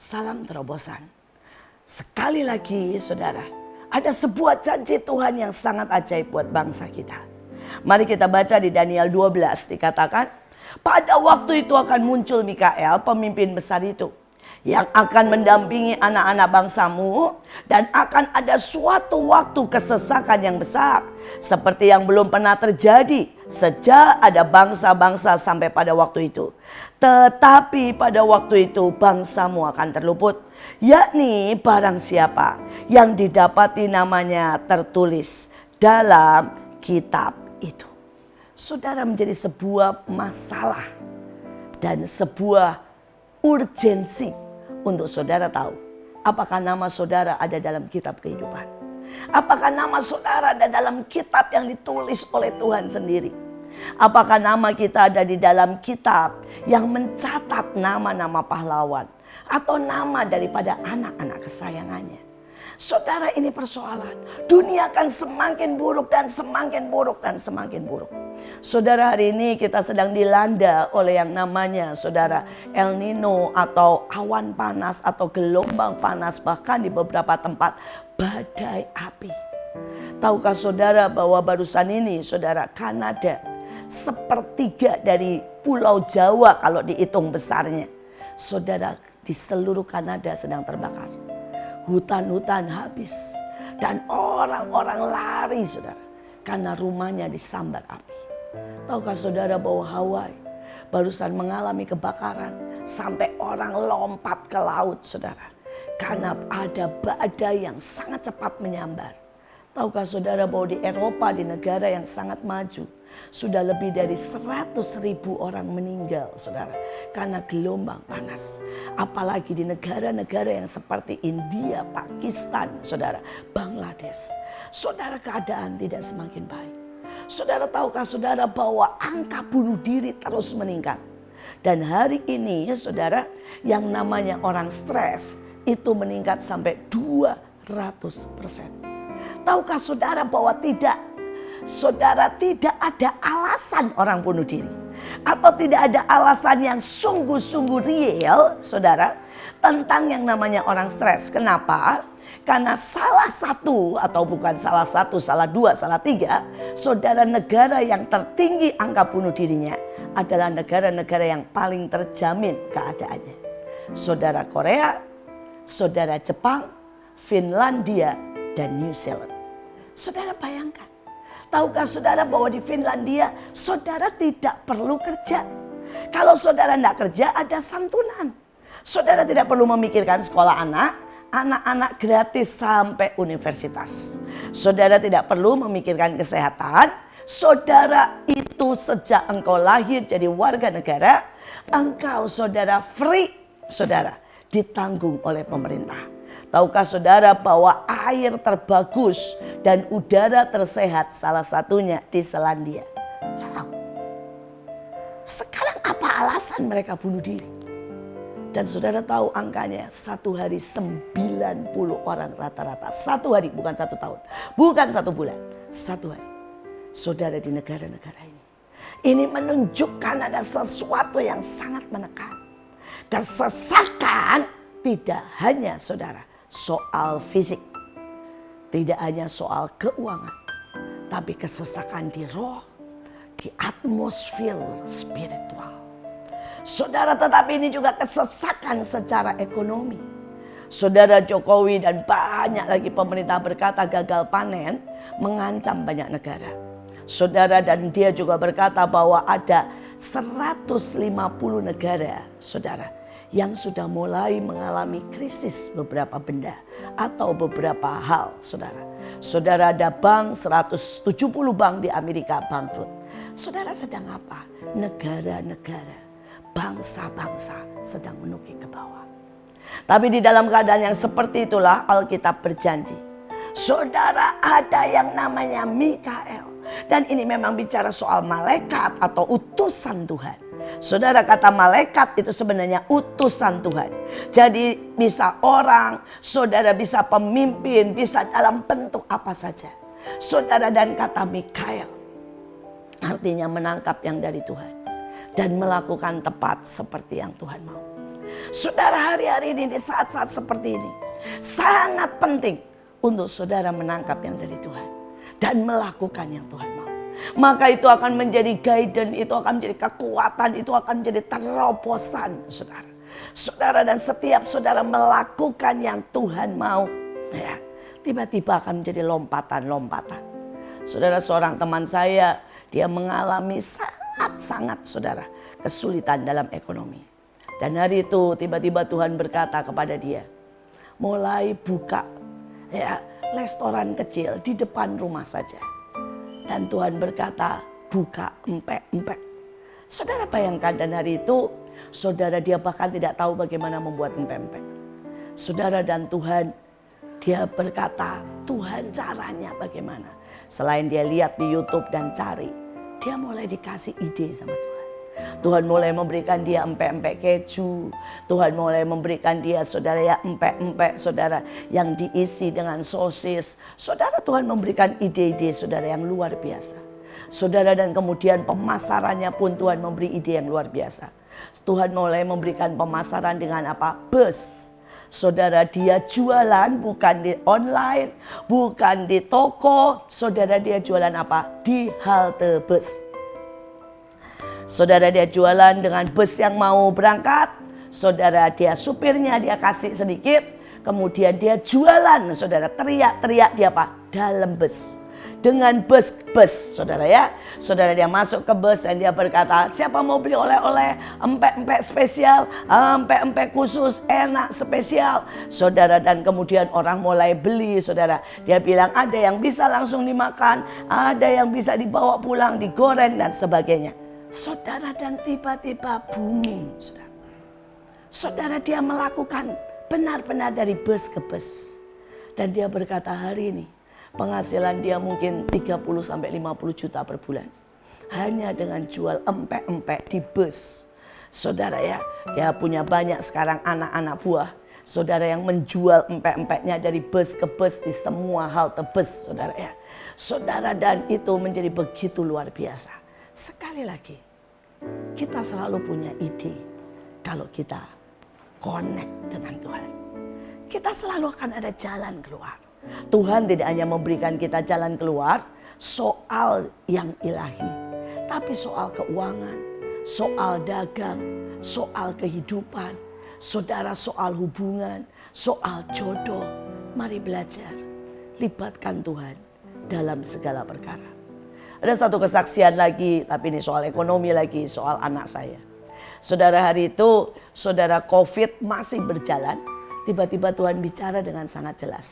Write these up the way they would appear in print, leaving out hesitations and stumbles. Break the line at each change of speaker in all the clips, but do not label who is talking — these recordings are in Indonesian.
Salam terobosan. Sekali lagi saudara, ada sebuah janji Tuhan yang sangat ajaib buat bangsa kita. Mari kita baca di Daniel 12 dikatakan, pada waktu itu akan muncul Mikael pemimpin besar itu, yang akan mendampingi anak-anak bangsamu, dan akan ada suatu waktu kesesakan yang besar seperti yang belum pernah terjadi sejak ada bangsa-bangsa sampai pada waktu itu. Tetapi pada waktu itu bangsamu akan terluput, yakni barang siapa yang didapati namanya tertulis dalam kitab itu. Saudara, menjadi sebuah masalah dan sebuah urgensi untuk saudara tahu apakah nama saudara ada dalam kitab kehidupan. Apakah nama saudara ada dalam kitab yang ditulis oleh Tuhan sendiri. Apakah nama kita ada di dalam kitab yang mencatat nama-nama pahlawan atau nama daripada anak-anak kesayangannya. Saudara, ini persoalan. Dunia akan semakin buruk dan semakin buruk dan semakin buruk. Saudara, hari ini kita sedang dilanda oleh yang namanya saudara El Nino atau awan panas atau gelombang panas, bahkan di beberapa tempat badai api. Tahukah saudara bahwa barusan ini saudara, Kanada sepertiga dari pulau Jawa kalau dihitung besarnya, saudara, di seluruh Kanada sedang terbakar. Hutan-hutan habis dan orang-orang lari saudara, karena rumahnya disambar api. Tahukah saudara bahwa Hawaii barusan mengalami kebakaran sampai orang lompat ke laut saudara, karena ada badai yang sangat cepat menyambar. Tahukah saudara bahwa di Eropa, di negara yang sangat maju, sudah lebih dari 100.000 orang meninggal saudara, karena gelombang panas. Apalagi di negara-negara yang seperti India, Pakistan, saudara, Bangladesh. Saudara, keadaan tidak semakin baik. Saudara, tahukah saudara bahwa angka bunuh diri terus meningkat. Dan hari ini saudara, yang namanya orang stres itu meningkat sampai 200%. Tahukah saudara bahwa saudara, tidak ada alasan orang bunuh diri, atau tidak ada alasan yang sungguh-sungguh real saudara tentang yang namanya orang stres. Kenapa? Karena salah satu, atau bukan salah satu, salah dua, salah tiga, saudara, negara yang tertinggi angka bunuh dirinya adalah negara-negara yang paling terjamin keadaannya. Saudara, Korea, saudara, Jepang, Finlandia, dan New Zealand. Saudara, bayangkan. Tahukah saudara bahwa di Finlandia saudara tidak perlu kerja. Kalau saudara tidak kerja ada santunan. Saudara tidak perlu memikirkan sekolah anak-anak gratis sampai universitas. Saudara tidak perlu memikirkan kesehatan. Saudara, itu sejak engkau lahir jadi warga negara, engkau saudara free, saudara, ditanggung oleh pemerintah. Tahukah saudara bahwa air terbagus dan udara tersehat salah satunya di Selandia? Sekarang apa alasan mereka bunuh diri? Dan saudara tahu angkanya, satu hari 90 orang rata-rata. Satu hari, bukan satu tahun, bukan satu bulan, satu hari. Saudara, di negara-negara ini. Ini menunjukkan ada sesuatu yang sangat menekan. Kesesakan tidak hanya saudara soal fisik, tidak hanya soal keuangan, tapi kesesakan di roh, di atmosfer spiritual. Saudara, tetapi ini juga kesesakan secara ekonomi. Saudara, Jokowi dan banyak lagi pemerintah berkata gagal panen mengancam banyak negara. Saudara, dan dia juga berkata bahwa ada 150 negara, saudara, yang sudah mulai mengalami krisis beberapa benda atau beberapa hal, saudara. Saudara, ada bank, 170 bank di Amerika bangkrut. Saudara, sedang apa? Negara-negara, bangsa-bangsa sedang menukik ke bawah. Tapi di dalam keadaan yang seperti itulah Alkitab berjanji. Saudara, ada yang namanya Mikael. Dan ini memang bicara soal malaikat atau utusan Tuhan. Saudara, kata malaikat itu sebenarnya utusan Tuhan. Jadi bisa orang, saudara, bisa pemimpin, bisa dalam bentuk apa saja. Saudara, dan kata Mikael artinya menangkap yang dari Tuhan dan melakukan tepat seperti yang Tuhan mau. Saudara, hari-hari ini di saat-saat seperti ini sangat penting untuk saudara menangkap yang dari Tuhan dan melakukan yang Tuhan mau. Maka itu akan menjadi guidance, itu akan menjadi kekuatan, itu akan menjadi terobosan saudara. Saudara, dan setiap saudara melakukan yang Tuhan mau, ya, tiba-tiba akan menjadi lompatan-lompatan. Saudara, seorang teman saya, dia mengalami sangat saudara kesulitan dalam ekonomi. Dan hari itu tiba-tiba Tuhan berkata kepada dia, mulai buka ya restoran kecil di depan rumah saja. Dan Tuhan berkata, buka empek-empek. Saudara bayangkan, dan hari itu saudara dia bahkan tidak tahu bagaimana membuat empek-empek. Saudara, dan Tuhan dia berkata, Tuhan caranya bagaimana. Selain dia lihat di YouTube dan cari, dia mulai dikasih ide sama Tuhan. Tuhan mulai memberikan dia empek-empek keju. Tuhan mulai memberikan dia saudara ya empek-empek saudara yang diisi dengan sosis. Saudara, Tuhan memberikan ide-ide saudara yang luar biasa. Saudara, dan kemudian pemasarannya pun Tuhan memberi ide yang luar biasa. Tuhan mulai memberikan pemasaran dengan apa? Bus. Saudara, dia jualan bukan di online, bukan di toko. Saudara, dia jualan apa? Di halte bus. Saudara, dia jualan dengan bus yang mau berangkat. Saudara, dia supirnya dia kasih sedikit. Kemudian dia jualan, saudara, teriak-teriak dia apa? Dalam bus. Dengan bus, saudara ya. Saudara, dia masuk ke bus dan dia berkata, siapa mau beli oleh-oleh, empek-empek spesial, empek-empek khusus, enak spesial. Saudara, dan kemudian orang mulai beli, saudara. Dia bilang ada yang bisa langsung dimakan, ada yang bisa dibawa pulang, digoreng dan sebagainya. Saudara, dan tiba-tiba booming, saudara. Saudara, dia melakukan benar-benar dari bus ke bus. Dan dia berkata, hari ini penghasilan dia mungkin 30-50 juta per bulan. Hanya dengan jual empek-empek di bus. Saudara ya, dia punya banyak sekarang anak-anak buah. Saudara, yang menjual empek-empeknya dari bus ke bus di semua halte bus, saudara ya. Saudara, dan itu menjadi begitu luar biasa. Sekali lagi, kita selalu punya ide kalau kita connect dengan Tuhan. Kita selalu akan ada jalan keluar. Tuhan tidak hanya memberikan kita jalan keluar soal yang ilahi, tapi soal keuangan, soal dagang, soal kehidupan, saudara, soal hubungan, soal jodoh. Mari belajar, libatkan Tuhan dalam segala perkara. Ada satu kesaksian lagi, tapi ini soal ekonomi lagi, soal anak saya. Saudara, hari itu saudara COVID masih berjalan, tiba-tiba Tuhan bicara dengan sangat jelas.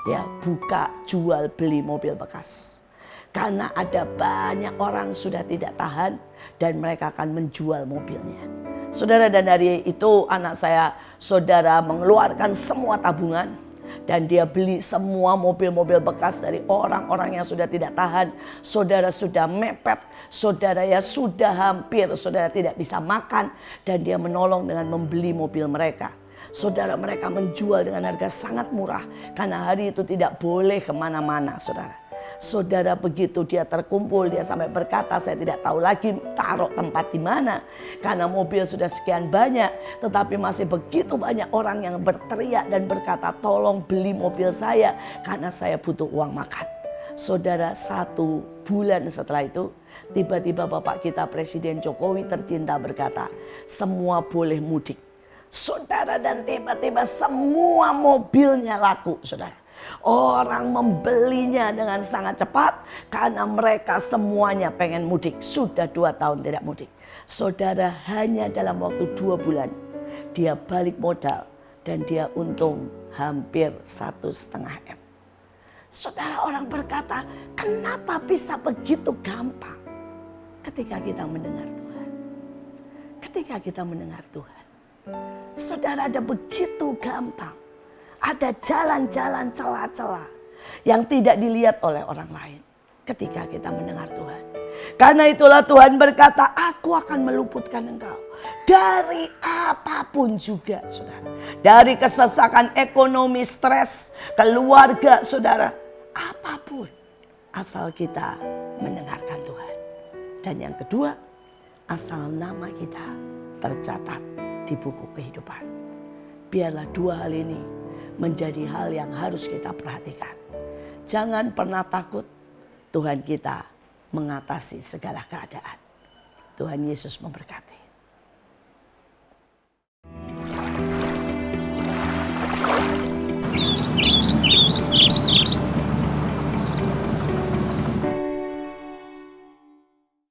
Ya, buka jual beli mobil bekas. Karena ada banyak orang sudah tidak tahan dan mereka akan menjual mobilnya. Saudara, dan dari itu anak saya, saudara, mengeluarkan semua tabungan. Dan dia beli semua mobil-mobil bekas dari orang-orang yang sudah tidak tahan. Saudara, sudah mepet. Saudara ya, sudah hampir saudara tidak bisa makan. Dan dia menolong dengan membeli mobil mereka. Saudara, mereka menjual dengan harga sangat murah. Karena hari itu tidak boleh kemana-mana, saudara. Saudara, begitu dia terkumpul, dia sampai berkata, saya tidak tahu lagi taruh tempat di mana. Karena mobil sudah sekian banyak, tetapi masih begitu banyak orang yang berteriak dan berkata, tolong beli mobil saya karena saya butuh uang makan. Saudara, 1 bulan setelah itu, tiba-tiba Bapak kita Presiden Jokowi tercinta berkata, semua boleh mudik. Saudara, dan tiba-tiba semua mobilnya laku, saudara. Orang membelinya dengan sangat cepat karena mereka semuanya pengen mudik. Sudah 2 tahun tidak mudik. Saudara, hanya dalam waktu 2 bulan dia balik modal dan dia untung hampir 1,5 M. Saudara, orang berkata, kenapa bisa begitu gampang? Ketika kita mendengar Tuhan. Ketika kita mendengar Tuhan. Saudara, ada begitu gampang. Ada jalan-jalan celah-celah yang tidak dilihat oleh orang lain ketika kita mendengar Tuhan. Karena itulah Tuhan berkata, aku akan meluputkan engkau dari apapun juga, saudara. Dari kesesakan ekonomi, stres, keluarga, saudara. Apapun, asal kita mendengarkan Tuhan. Dan yang kedua, asal nama kita tercatat di buku kehidupan. Biarlah dua hal ini menjadi hal yang harus kita perhatikan. Jangan pernah takut, Tuhan kita mengatasi segala keadaan. Tuhan Yesus memberkati.